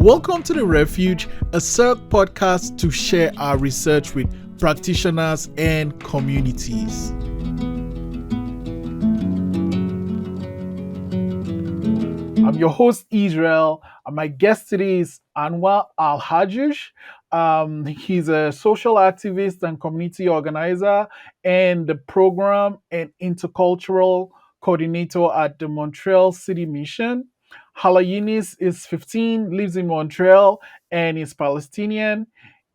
Welcome to the Refuge, a Cirque podcast to share our research with practitioners and communities. I'm your host, Israel, and my guest today is Anwar Alhjooj. He's a social activist and community organizer and the program and intercultural coordinator at the Montreal City Mission. Hala Younis is 15, lives in Montreal, and is Palestinian.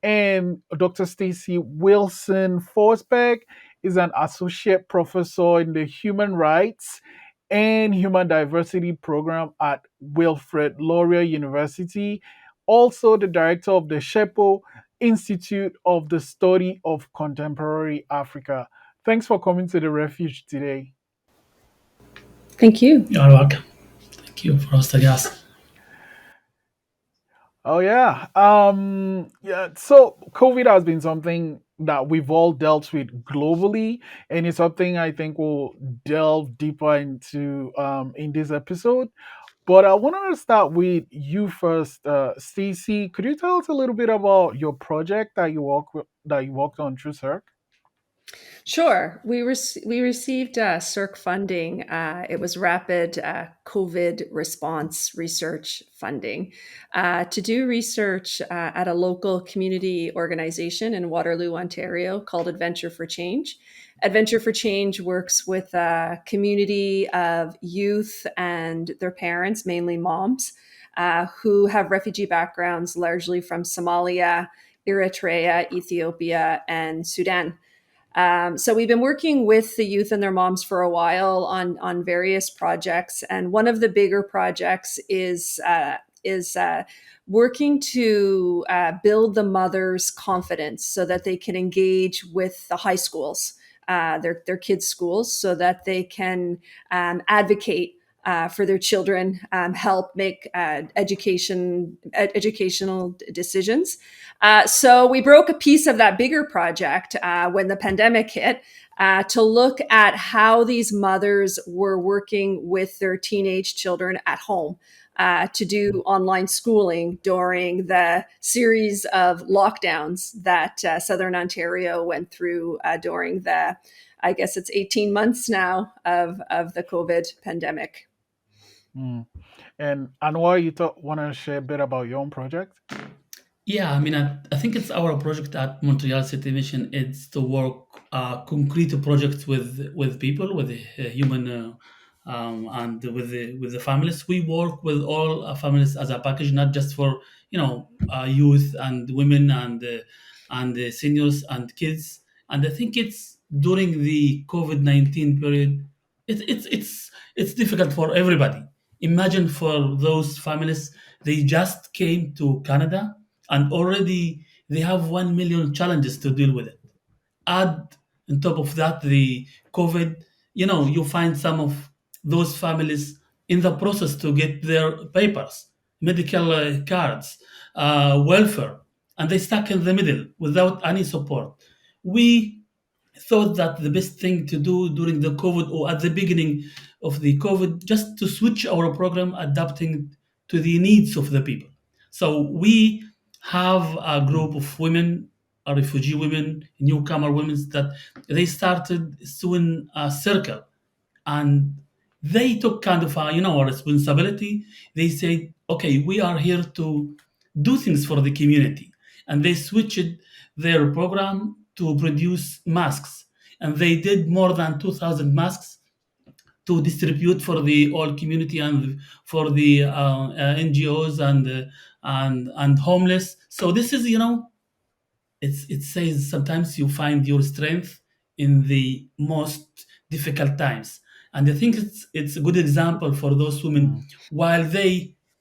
And Dr. Stacey Wilson-Forsberg is an associate professor in the human rights and human diversity program at Wilfrid Laurier University, also the director of the Tshepo Institute of the Study of Contemporary Africa. Thanks for coming to the Refuge today. Thank you. You're welcome. Thank you for hosting us. Oh yeah. So COVID has been something that we've all dealt with globally, and it's something I think we'll delve deeper into in this episode. But I wanted to start with you first, Stacey. Could you tell us a little bit about your project that you worked on through CERC? Sure. We received CERC funding. It was rapid COVID response research funding to do research at a local community organization in Waterloo, Ontario called Adventure for Change. Adventure for Change works with a community of youth and their parents, mainly moms, who have refugee backgrounds largely from Somalia, Eritrea, Ethiopia, and Sudan. So we've been working with the youth and their moms for a while on various projects, and one of the bigger projects is working to build the mothers' confidence so that they can engage with the high schools, their kids' schools, so that they can advocate for their children, help make educational decisions. So we broke a piece of that bigger project when the pandemic hit to look at how these mothers were working with their teenage children at home. To do online schooling during the series of lockdowns that Southern Ontario went through during the, I guess it's 18 months now of the COVID pandemic. Mm. And Anwar, you want to share a bit about your own project? Yeah, I think it's our project at Montreal City Mission. It's to work concrete projects with people, with the human, and with the families. We work with all families as a package, not just for youth and women and seniors and kids. And I think it's during the COVID-19 period. It's difficult for everybody. Imagine for those families, they just came to Canada and already they have 1 million challenges to deal with it. Add on top of that the COVID, you find some of those families in the process to get their papers, medical cards, welfare, and they stuck in the middle without any support. We thought that the best thing to do during the COVID or at the beginning of the COVID, just to switch our program, adapting to the needs of the people. So we have a group of women, refugee women, newcomer women that they started soon a circle, and they took kind of a responsibility. They said, okay, we are here to do things for the community, and they switched their program to produce masks, and they did more than 2,000 masks to distribute for the all community and for the NGOs and homeless. So this is it says sometimes you find your strength in the most difficult times, and I think it's a good example for those women. While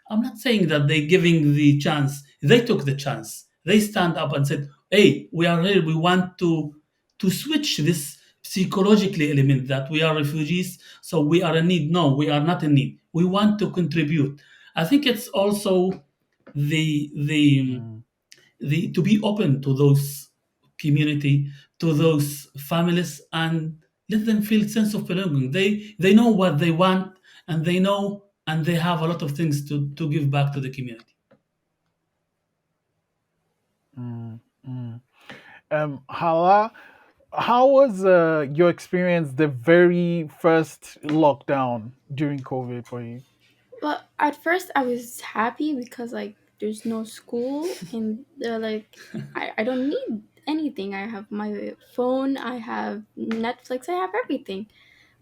I'm not saying that they giving the chance, they took the chance. They stand up and said, hey, we are here, we want to switch this psychologically element that we are refugees, so we are in need. No, we are not in need, we want to contribute. I think it's also the to be open to those community, to those families, and let them feel sense of belonging. They know what they want, and they know, and they have a lot of things to give back to the community. Mm, mm. Hala, how was your experience the very first lockdown during COVID for you? Well, at first I was happy because like there's no school and they're like I don't need anything. I have my phone, I have Netflix, I have everything.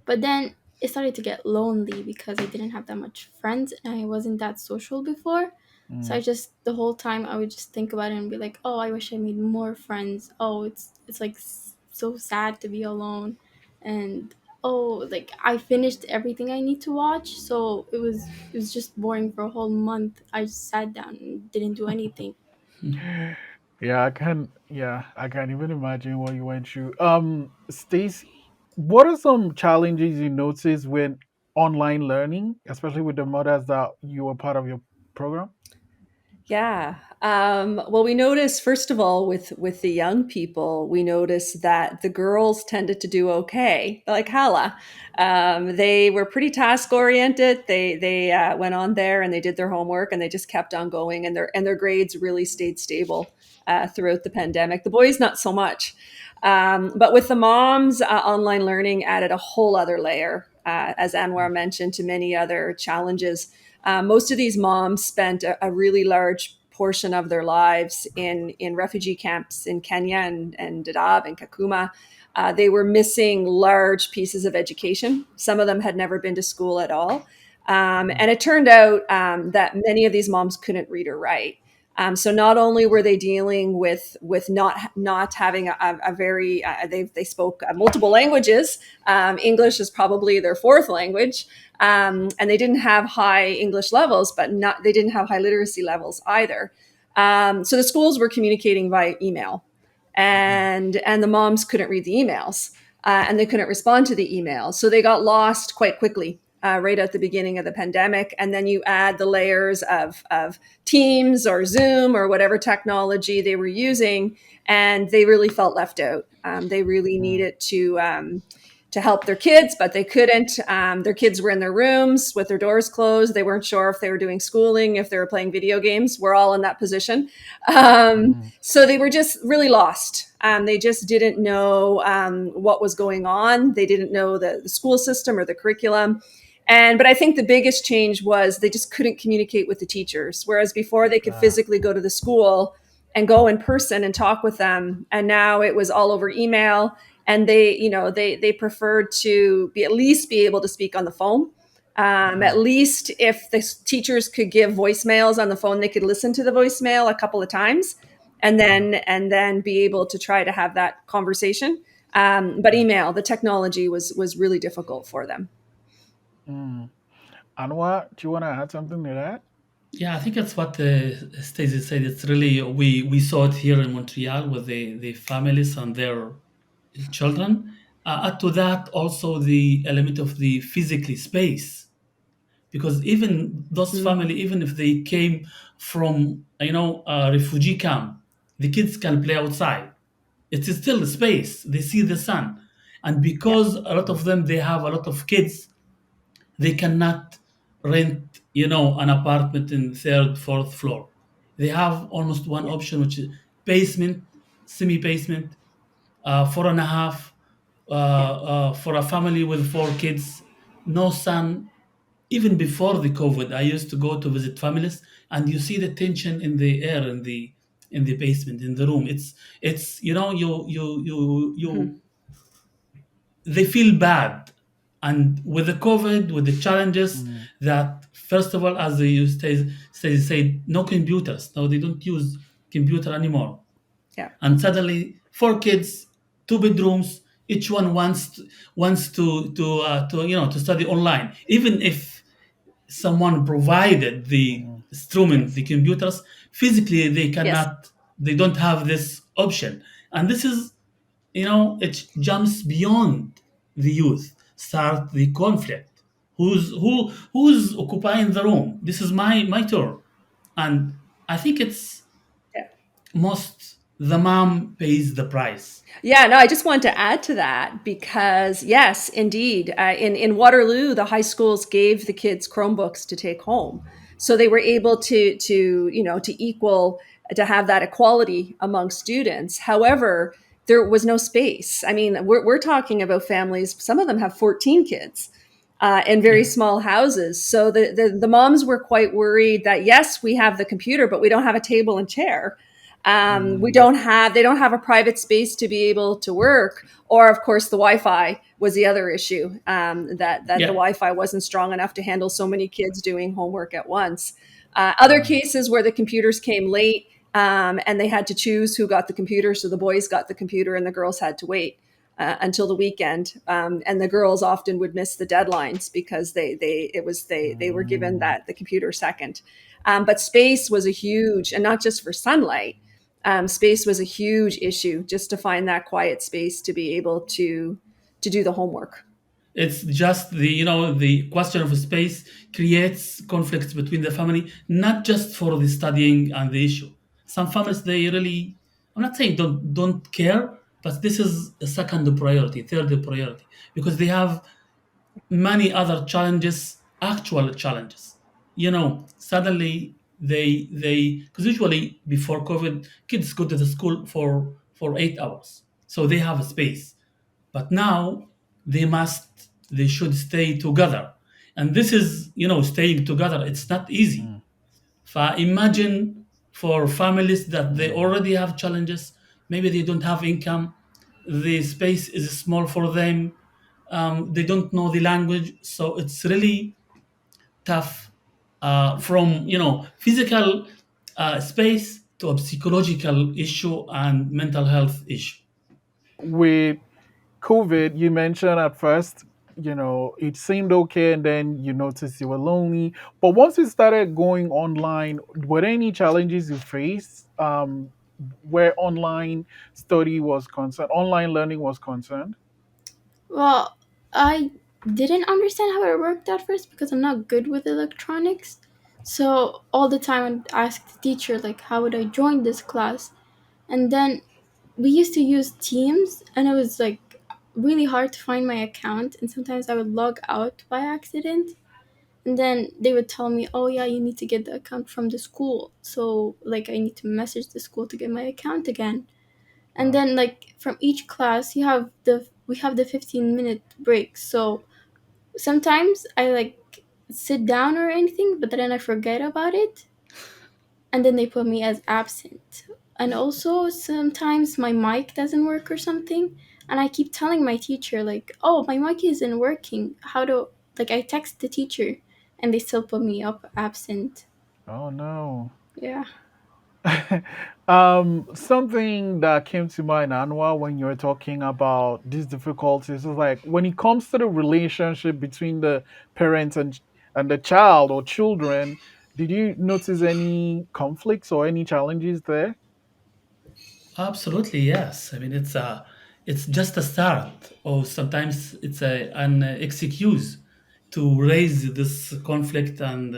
But then it started to get lonely because I didn't have that much friends and I wasn't that social before. So I Mm, just the whole time I would just think about it and be like, "Oh, I wish I made more friends. Oh, it's like so sad to be alone." And oh, like I finished everything I need to watch, so it was just boring for a whole month. I just sat down and didn't do anything. yeah, I can't even imagine what you went through. Stacey, what are some challenges you noticed with online learning, especially with the mothers that you were part of your program? Yeah. Well, we noticed first of all with the young people, we noticed that the girls tended to do okay, like Hala. They were pretty task oriented. They went on there and they did their homework and they just kept on going, and their grades really stayed stable throughout the pandemic. The boys not so much, but with the moms, online learning added a whole other layer, as Anwar mentioned, to many other challenges. Most of these moms spent a really large portion of their lives in refugee camps in Kenya and Dadaab and Kakuma. They were missing large pieces of education. Some of them had never been to school at all. Mm, And it turned out that many of these moms couldn't read or write. So not only were they dealing with not having a very they spoke multiple languages. English is probably their fourth language, and they didn't have high English levels, but not they didn't have high literacy levels either. So the schools were communicating via email, mhm, and the moms couldn't read the emails, and they couldn't respond to the emails, so they got lost quite quickly. Right at the beginning of the pandemic, and then you add the layers of Teams or Zoom or whatever technology they were using, and they really felt left out. They really mm, needed to help their kids, but they couldn't. Their kids were in their rooms with their doors closed. They weren't sure if they were doing schooling, if they were playing video games. We're all in that position. mm, So they were just really lost. They just didn't know what was going on. They didn't know the school system or the curriculum. But I think the biggest change was they just couldn't communicate with the teachers. Whereas before they could ah, physically go to the school and go in person and talk with them, and now it was all over email. And they preferred to be at least be able to speak on the phone. At mm, least if the teachers could give voicemails on the phone, they could listen to the voicemail a couple of times, and mm, then be able to try to have that conversation. But mm, email, the technology was really difficult for them. mm. Anwar, do you want to add something to that? Yeah, I think that's what Stacey said. It's really we saw it here in Montreal with the families and their children. Add to that also the element of the physically space, because even those Mm, family, even if they came from a refugee camp, the kids can play outside. It is still space. They see the sun, and yeah. because a lot Mm, of them they have a lot of kids, they cannot rent an apartment in third fourth floor. They have almost one Yeah. option, which is basement, semi basement, 4.5 Yeah. for a family with 4 kids, no sun. Even before the COVID, I used to go to visit families, and you see the tension in the air in the basement in the room. It's you Mhm. they feel bad. And with the COVID, with the challenges, mm, that first of all, as they used to say, no computers. No, they don't use computer anymore. Yeah. And suddenly, 4 kids, 2 bedrooms, each one wants to study online. Even if someone provided the mm, instrument, Yes. the computers, physically they Yes. cannot, they don't have this option. And this is, it jumps beyond the youth, start the conflict. Who's occupying the room? This is my turn. And I think it's Yeah. most the mom pays the price. Yeah, no, I just want to add to that because yes, indeed, in Waterloo, the high schools gave the kids Chromebooks to take home, so they were able to equal to have that equality among students. However, there was no space. I mean, we're talking about families, some of them have 14 kids in very Yeah. small houses. So the moms were quite worried that, yes, we have the computer, but we don't have a table and chair. Mm, They don't have a private space to be able to work. Or, of course, the Wi-Fi was the other issue, that the Yeah. Wi-Fi wasn't strong enough to handle so many kids doing homework at once. Other cases where the computers came late, and they had to choose who got the computer. So the boys got the computer and the girls had to wait until the weekend. And the girls often would miss the deadlines because they were given mm. that the computer second. But space was a huge, and not just for sunlight. Space was a huge issue, just to find that quiet space to be able to do the homework. It's just the question of space creates conflicts between the family, not just for the studying and the issue. Some families, they really, I'm not saying don't care, but this is a second priority, third priority, because they have many other challenges, actual challenges. Suddenly they because usually before COVID, kids go to the school for 8 hours, so they have a space. But now they should stay together, and this is staying together. It's not easy. Mm, Imagine for families that they mm. already have challenges. Maybe they don't have income. The space is small for them. They don't know the language, so it's really tough. From physical space to a psychological issue and mental health issue. With COVID, you mentioned at first, it seemed okay, and then you noticed you were lonely. But once you started going online, were there any challenges you faced where online learning was concerned? Well, I didn't understand how it worked at first because I'm not good with electronics. So all the time I'd ask the teacher like how would I join this class? And then we used to use Teams and it was like really hard to find my account and sometimes I would log out by accident. And then they would tell me, "Oh yeah, you need to get the account from the school." So like I need to message the school to get my account again. And Wow. then like from each class we have the 15-minute break. So sometimes I like sit down or anything, but then I forget about it and then they put me as absent. And also sometimes my mic doesn't work or something and I keep telling my teacher like, "Oh, my mic isn't working. How do like I text the teacher and they still put me up absent." Oh no. Yeah. Something that came to mind, Anwar, when you were talking about these difficulties is like when it comes to the relationship between the parents and the child or children, did you notice any conflicts or any challenges there? Absolutely, yes. I mean, it's just a start, or sometimes it's an excuse to raise this conflict and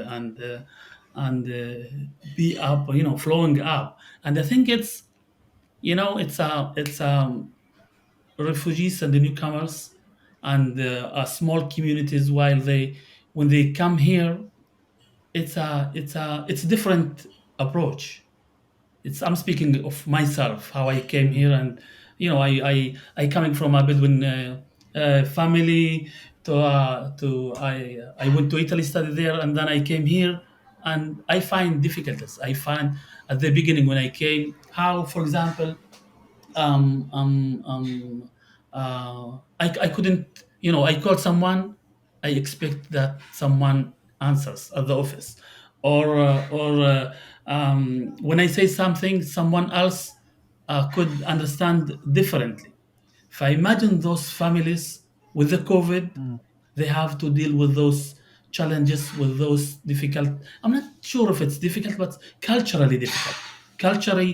be up, flowing up. And I think it's refugees and the newcomers and small communities while they when they come here, it's a different approach. I'm speaking of myself, how I came Mm. here, and I coming from a Bedouin family I went to Italy, studied there, and then I came here, and I find difficulties. I find at the beginning when I came, how, for example, um, um, um, I couldn't, I called someone, I expect that someone answers at the office, or when I say something, someone else could understand differently. If I imagine those families with the COVID, Mm. they have to deal with those challenges, with those difficult. I'm not sure if it's difficult, but culturally difficult, culturally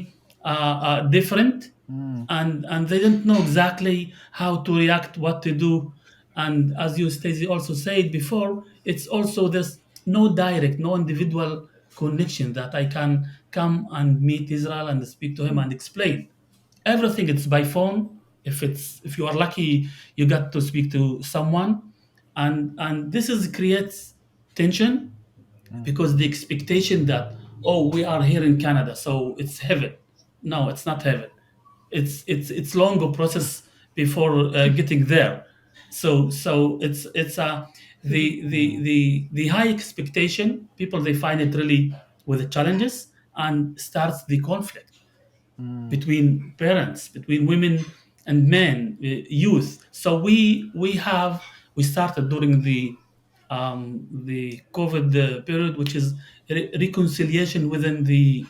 different, Mm. and they don't know exactly how to react, what to do. And as you, Stacey, also said before, it's also this no direct, no individual connection that I can come and meet Israel and speak to him and explain everything. It's by phone. If you are lucky, you got to speak to someone, and this is creates tension Mm. because the expectation that oh, we are here in Canada, so it's heaven. No, it's not heaven. It's longer process before getting there. So it's the high expectation. People, they find it really with the challenges, and starts the conflict Mm, between parents, between women and men, youth. So we started during the COVID period, which is reconciliation within the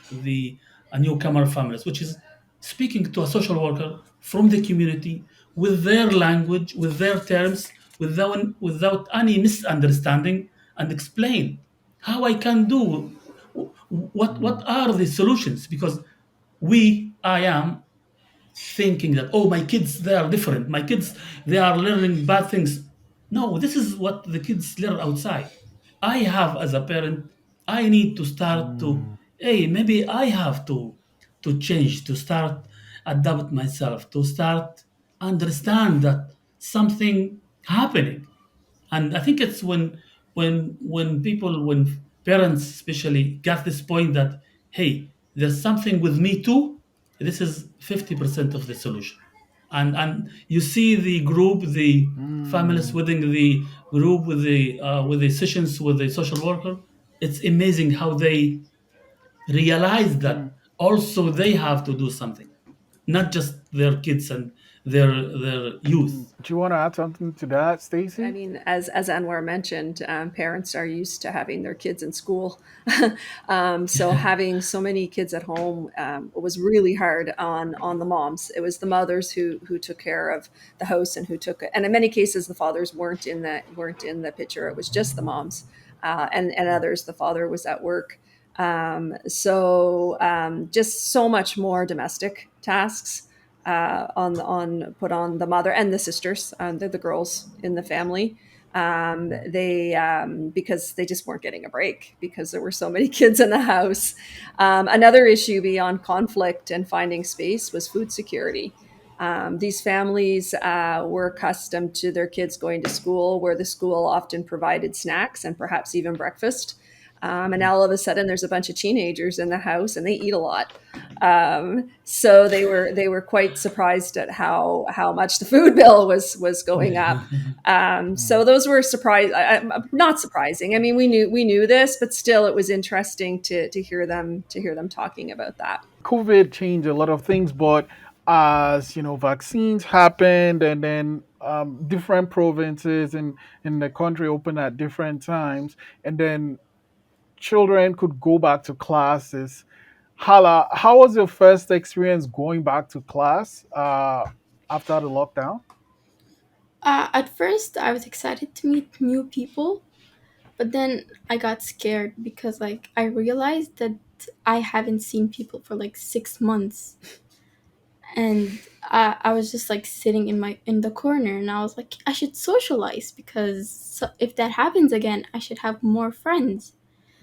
newcomer families, which is speaking to a social worker from the community with their language, with their terms, without any misunderstanding, and explain how I can do, what mm, are the solutions, because I am thinking that, oh, my kids, they are different, my kids, they are learning bad things. No, this is what the kids learn outside. I have, as a parent, I need to start to, mm, hey, maybe I have to change, to start adapt myself, to start understand that something happening. And I think it's when people, when parents especially, get this point that, hey, there's something with me too. This is 50% of the solution. And you see the group, the families mm, within the group, with the sessions with the social worker. It's amazing how they realize mm, that also they have to do something, not just their kids and their mm. youth. Do you want to add something to that, I Stacey? mean, as Anwar mentioned, parents are used to having their kids in school, so having so many kids at home was really hard on the moms. It was the mothers who took care of the house and who took it. And in many cases, the fathers weren't in the picture. It was just the moms, and others. The father was at work. So just so much more domestic tasks on put on the mother and the sisters. They're the girls in the family. They Because they just weren't getting a break because there were so many kids in the house. Another issue beyond conflict and finding space was food security. These families were accustomed to their kids going to school, where the school often provided snacks and perhaps even breakfast. And now all of a sudden, there's a bunch of teenagers in the house, and they eat a lot. So they were quite surprised at how much the food bill was going up. So Mm. those were not surprising. I mean, we knew this, but still, it was interesting to hear them talking about that. COVID changed a lot of things, but as you know, vaccines happened, and then different provinces in the country opened at different times, and then children could go back to classes. Hala, how was your first experience going back to class after the lockdown? At first, I was excited to meet new people, but then I got scared because like I realized that I haven't seen people for like 6 months, and I was just like sitting in the corner, and I was like, I should socialize because if that happens again, I should have more friends.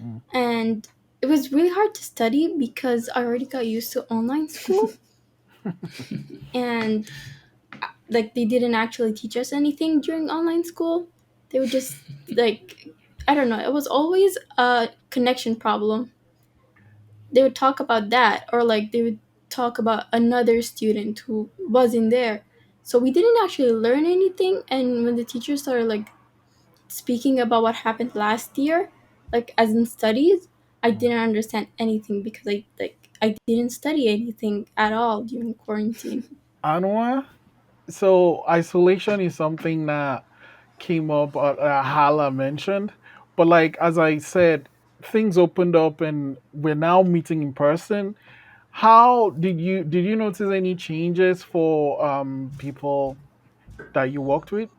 Mm, And it was really hard to study because I already got used to online school, and like they didn't actually teach us anything during online school. They would just like, I don't know, it was always a connection problem. They would talk about that, or like they would talk about another student who wasn't there. So we didn't actually learn anything, and when the teachers started like speaking about what happened last year, like as in studies, I mm. didn't understand anything because I didn't study anything at all during quarantine. Anwar, so isolation is something that came up, Hala mentioned, but like as I said, things opened up and we're now meeting in person. How did you notice any changes for people that you worked with?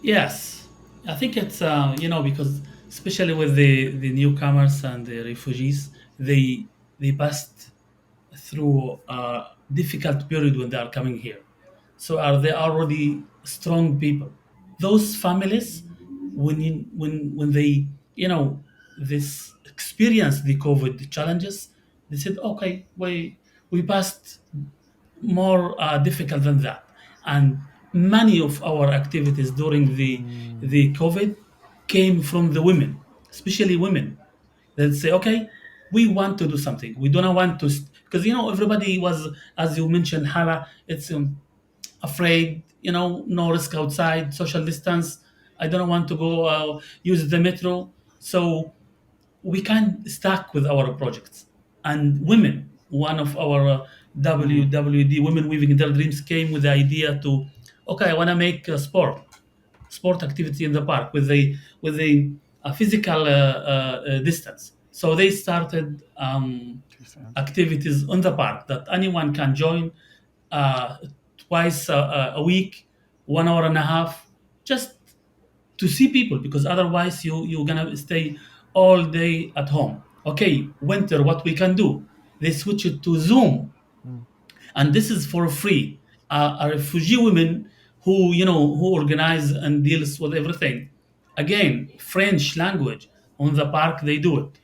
Yes, I think it's because especially with the newcomers and the refugees, they passed through a difficult period when they are coming here. So are they already strong people? Those families, when they this experience the COVID challenges, they said, okay, we passed more difficult than that. And many of our activities during Mm, the COVID came from the women, especially women. They'd say, okay, we want to do something. We don't want to, because everybody was, as you mentioned, Hala. It's afraid, no risk outside, social distance. I don't want to go use the metro. So we can stack with our projects. And women, one of our Mm, WWD, Women Weaving Their Dreams, came with the idea to, okay, I want to make a sport activity in the park with a physical distance. So they started distance. activities in the park that anyone can join uh, twice a week, 1 hour and a half, just to see people, because otherwise you're gonna stay all day at home. Okay, winter, what we can do? They switch it to Zoom, Mm, and this is for free. A refugee women who organize and deals with everything. Again, French language on the park, they do it.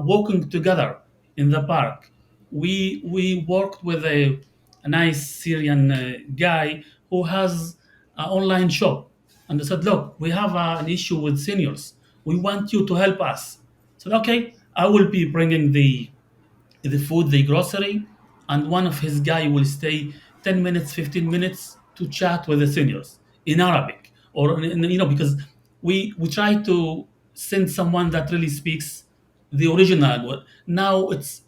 Walking together in the park. We worked with a nice Syrian guy who has an online shop, and they said, look, we have an issue with seniors. We want you to help us. So okay, I will be bringing the food, the grocery, and one of his guy will stay 10 minutes, 15 minutes to chat with the seniors in Arabic, or because we try to send someone that really speaks the original word. Now it's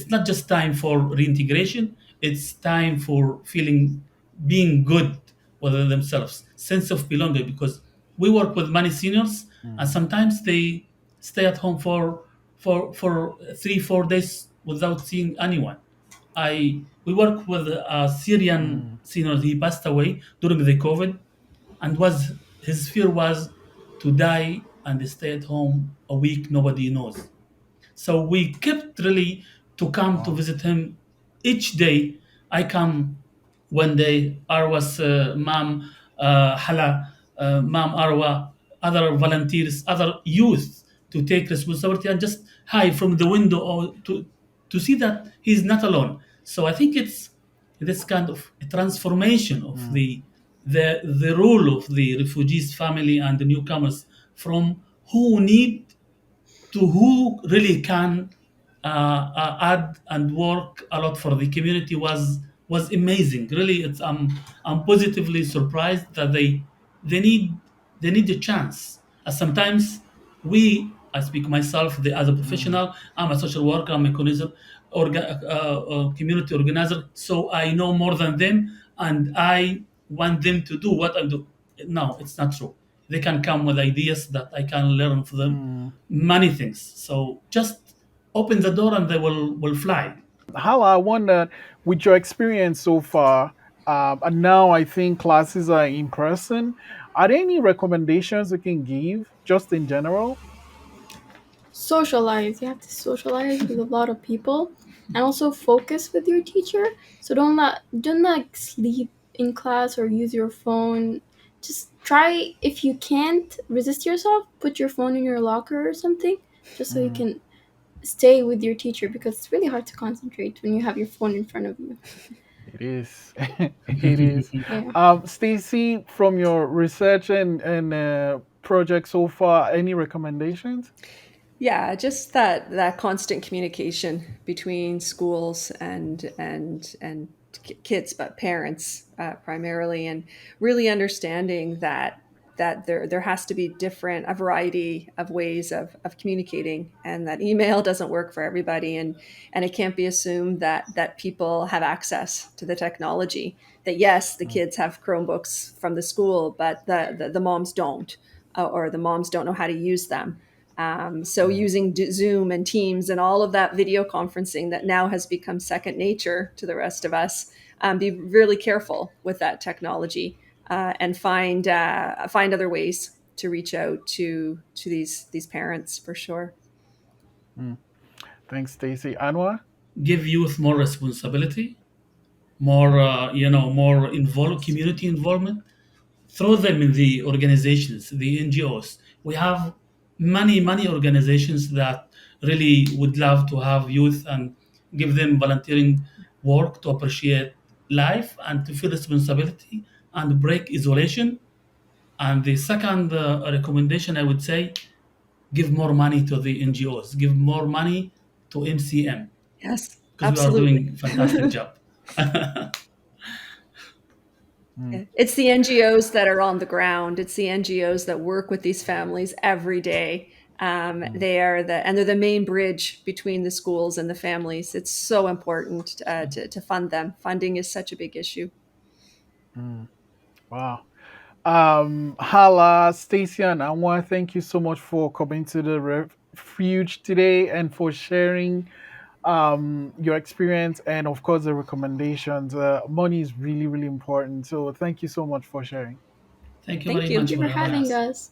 not just time for reintegration, it's time for feeling being good with themselves, sense of belonging, because we work with many seniors, and mm, sometimes they stay at home for 3 4 days without seeing anyone. I We work with a Syrian mm, senior. He passed away during the COVID, and was his fear was to die and stay at home a week. Nobody knows. So we kept really to come to wow. visit him each day. I come one day, Arwa's mom, Hala, mom Arwa, other volunteers, other youth to take responsibility and just hide from the window, or to see that he's not alone. So I think it's this kind of a transformation of Mm, the role of the refugees family and the newcomers, from who need to who really can add and work a lot for the community, was amazing. Really, I'm positively surprised that they need a chance. Sometimes I speak myself as a mm, professional. I'm a social worker. I'm a community organizer. So I know more than them, and I want them to do what I do. No, it's not true. They can come with ideas that I can learn from them mm. many things. So just open the door and they will fly. Hala, I wonder, with your experience so far, and now I think classes are in person, are there any recommendations you can give just in general? Socialize. You have to socialize with a lot of people, and also focus with your teacher. So don't like sleep in class or use your phone. Just try, if you can't resist yourself, put your phone in your locker or something, just so you Mm, can stay with your teacher, because it's really hard to concentrate when you have your phone in front of you. it is. It is. Yeah. Stacey, from your research and project so far, any recommendations? Yeah, just that constant communication between schools and kids, but parents primarily, and really understanding that there has to be a variety of ways of communicating, and that email doesn't work for everybody, and it can't be assumed that people have access to the technology. That yes, the Mm, kids have Chromebooks from the school, but the moms don't, or the moms don't know how to use them. So mm, using Zoom and Teams and all of that video conferencing that now has become second nature to the rest of us, be really careful with that technology, and find other ways to reach out to these parents for sure. mm. Thanks, Stacey. Anwar? Give youth more responsibility, more more Yes. community involvement. Throw them in the organizations, the NGOs. We have many organizations that really would love to have youth and give them volunteering work to appreciate life and to feel responsibility and break isolation. And the second recommendation, I would say, give more money to the NGOs, give more money to MCM, Yes, because we are absolutely. doing fantastic job. Mm, It's the NGOs that are on the ground. It's the NGOs that work with these families every day. mm, They're the main bridge between the schools and the families. It's so important to fund them. Funding is such a big issue. mm. Wow. Hala, Stacey, and Anwar, thank you so much for coming to the Refuge today and for sharing your experience and, of course, the recommendations. Money is really, really important. So, thank you so much for sharing. Thank you Thank very you. Thank much you for for having having us. us.